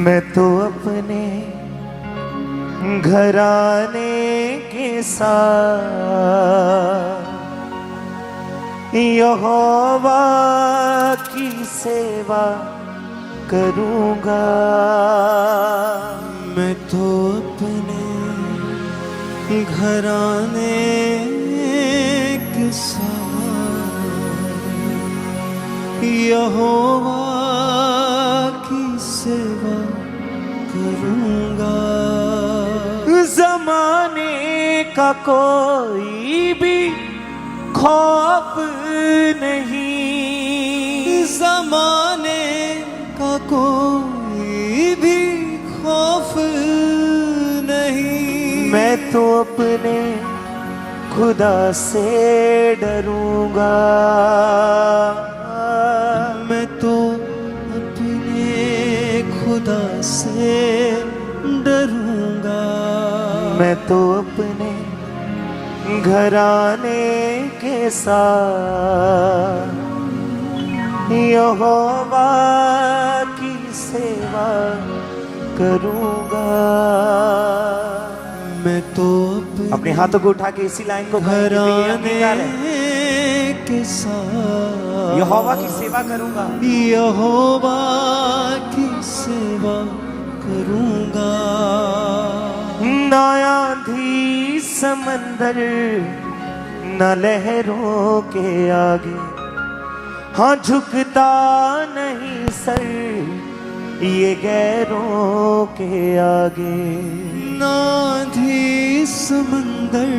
मैं तो अपने घराने के साथ यहोवा की सेवा करूँगा। मैं तो अपने घराने के साथ यहोवा की सेवा करूँगा। ज़माने का कोई भी खौफ नहीं, ज़माने का कोई भी खौफ नहीं। मैं तो अपने खुदा से डरूंगा। मैं तो अपने खुदा से डरूंगा। मैं तो अपने घराने के साथ यहोवा की सेवा करूंगा। मैं तो अपने हाथों को उठा के इसी लाइन को घराने के साथ यहोवा की सेवा करूंगा। यहोवा की सेवा करूंगा। न आंधी समंदर न लहरों के आगे, हाँ झुकता नहीं सर ये गैरों के आगे। न आंधी समंदर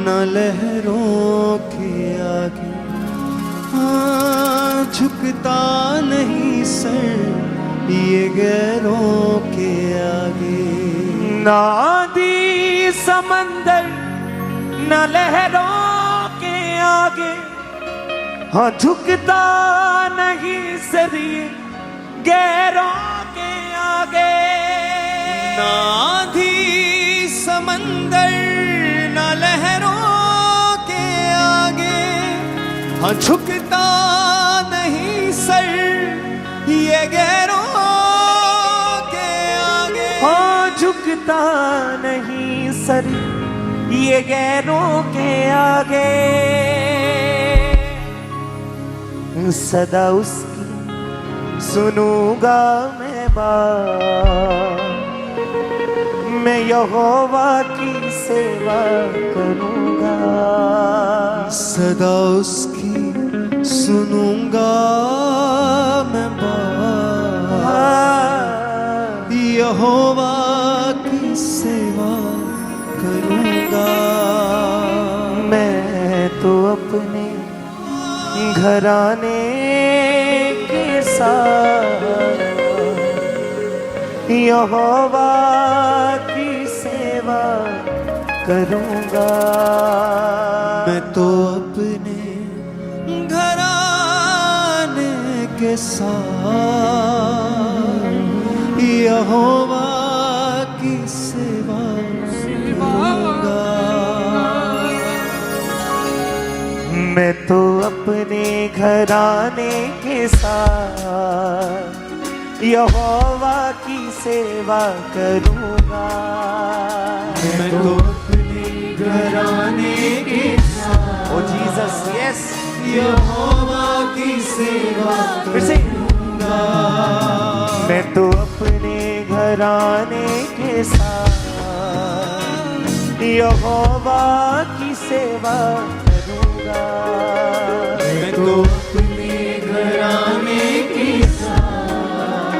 न लहरों के आगे, हाँ झुकता नहीं सर ये गैरों के आगे। न आंधी समंदर न लहरों के आगे, हाँ झुकता नहीं सर ये गैरों के आगे। न आंधी समंदर न लहरों के आगे, हाँ झुकता नहीं सर ये गैरों के आगे। हाँ झुकता नहीं सर ये गैरों के आगे। सदा उसकी सुनूंगा मैं बात, मैं यहोवा की सेवा करूंगा। सदा उसकी सुनूंगा मैं बात, यहोवा की सेवा करूंगा। मैं तो अपने घराने के साथ यहोवा की सेवा करूंगा। मैं तो अपने घराने के साथ यहोवा की सेवा करूंगा। मैं तो अपने घराने के साथ यहोवा की सेवा करूंगा। मैं तो अपने घराने के साथ ओ जीसस यस यहोवा की सेवा फिर से। करूंगा। मैं तो अपने घराने के साथ यहोवा की सेवा करूंगा। मैं तो अपने घराने के साथ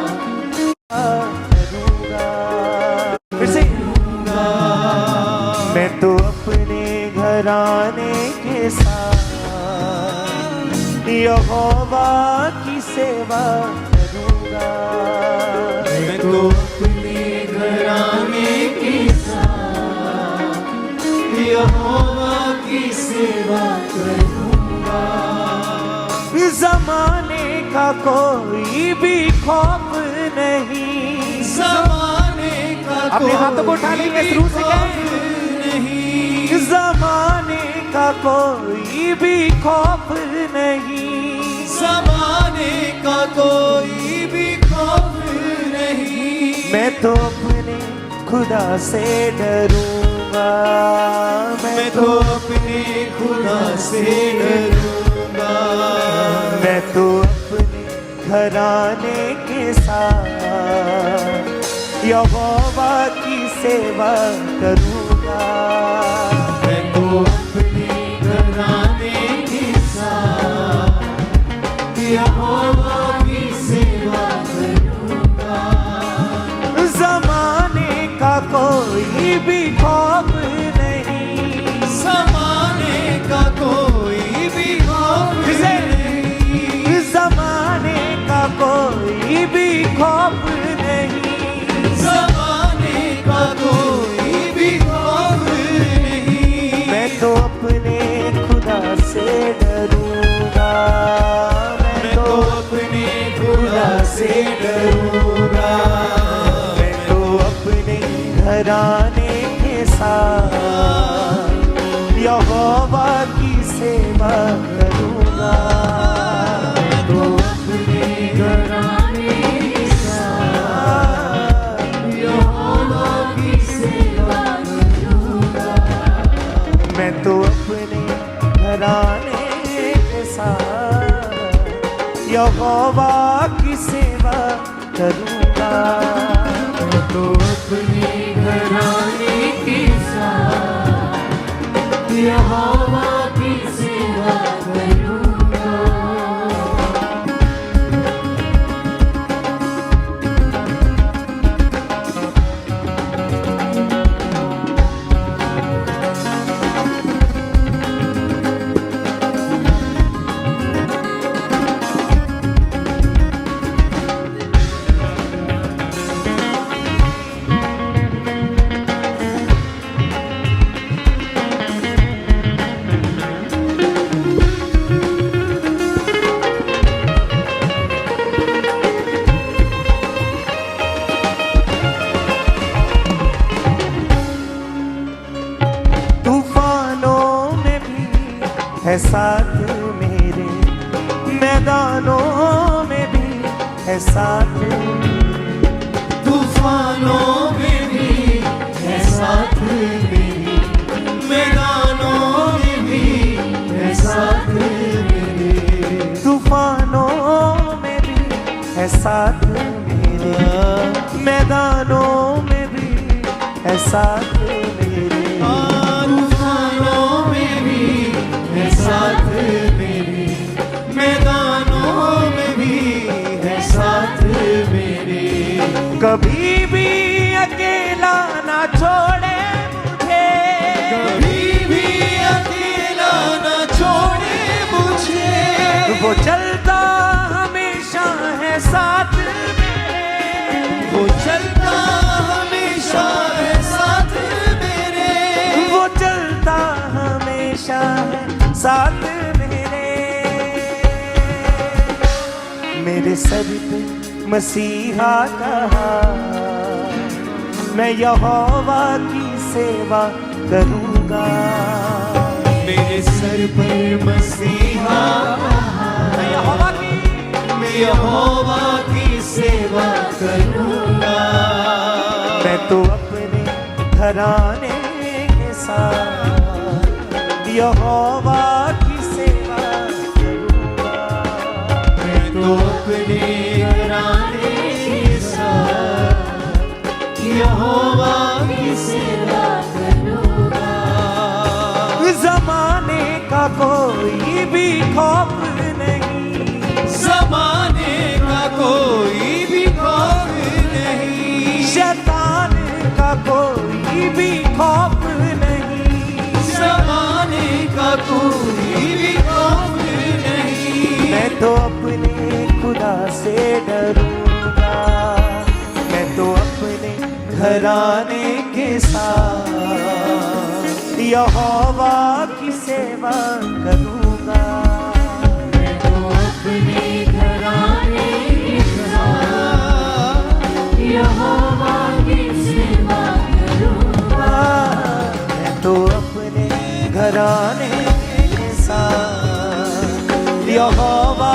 करूंगा। फिर से। मैं तो अपने घराने के साथ यहोवा की सेवा करूंगा। मैं तो अपने घराने के साथ यहोवा की सेवा करूंगा। ज़माने का कोई भी खौफ नहीं, ज़माने का अपने हाथों को उठा लेंगे शुरू से नहीं। ज़माने का कोई भी खौफ नहीं, ज़माने का कोई भी खौफ नहीं। खुदा से डरूंगा, मैं तो अपने खुदा से डरूंगा। मैं तो अपने घराने के साथ यहोवा की सेवा करूंगा। मैं तो अपने घराने के साथ यहोवा की सेवा करूंगा। ज़माने का कोई भी खौफ नहीं, ज़माने का कोई भी खौफ नहीं, ज़माने का कोई भी खौफ नहीं, ज़माने का कोई भी खौफ नहीं। मैं तो अपने खुदा से डरूंगा, मैं तो अपने खुदा से डरूंगा। मैं तो अपने घराने के साथ यहोवा की सेवा करूंगा। मैं तो अपने घराने के साथ यहोवा की सेवा करूंगा। मैं तो अपने घराने के साथ यहोवा की सेवा करूंगा। मैं तो अपने घराने के साथ यहोवा की सेवा करूंगा। तूफानों में भी है साथ मेरे, मैदानों में भी है साथ मेरे। तूफानों में भी है साथ मेरे, मैदानों में भी है साथ मेरे। तूफानों में भी है साथ मेरे, मैदानों में भी है साथ मेरे। तूफानों में भी है साथ मेरे, मैदानों में भी है साथ मेरे। कभी भी अकेला ना छोड़े मुझे, कभी भी अकेला न छोड़े मुझे। वो चलता हमेशा है साथ मेरे, वो चलता हमेशा है साथ मेरे। वो चलता हमेशा है साथ मेरे सर पे मसीहा का हाथ, मैं यहोवा की सेवा करूंगा। मेरे सर पर मसीहा मैं यहोवा की सेवा करूंगा। मैं तो अपने घराने के साथ यहोवा की सेवा करूंगा। मैं तो अपने घराने के साथ यहोवा की सेवा करूंगा। ज़माने का कोई भी खौफ नहीं, ज़माने का कोई भी खौफ नहीं, शैतान का कोई भी खौफ नहीं, ज़माने का कोई भी खौफ नहीं। मैं तो अपने खुदा से डरूंगा। मैं तो अपने घराने के साथ यहोवा की सेवा करूंगा।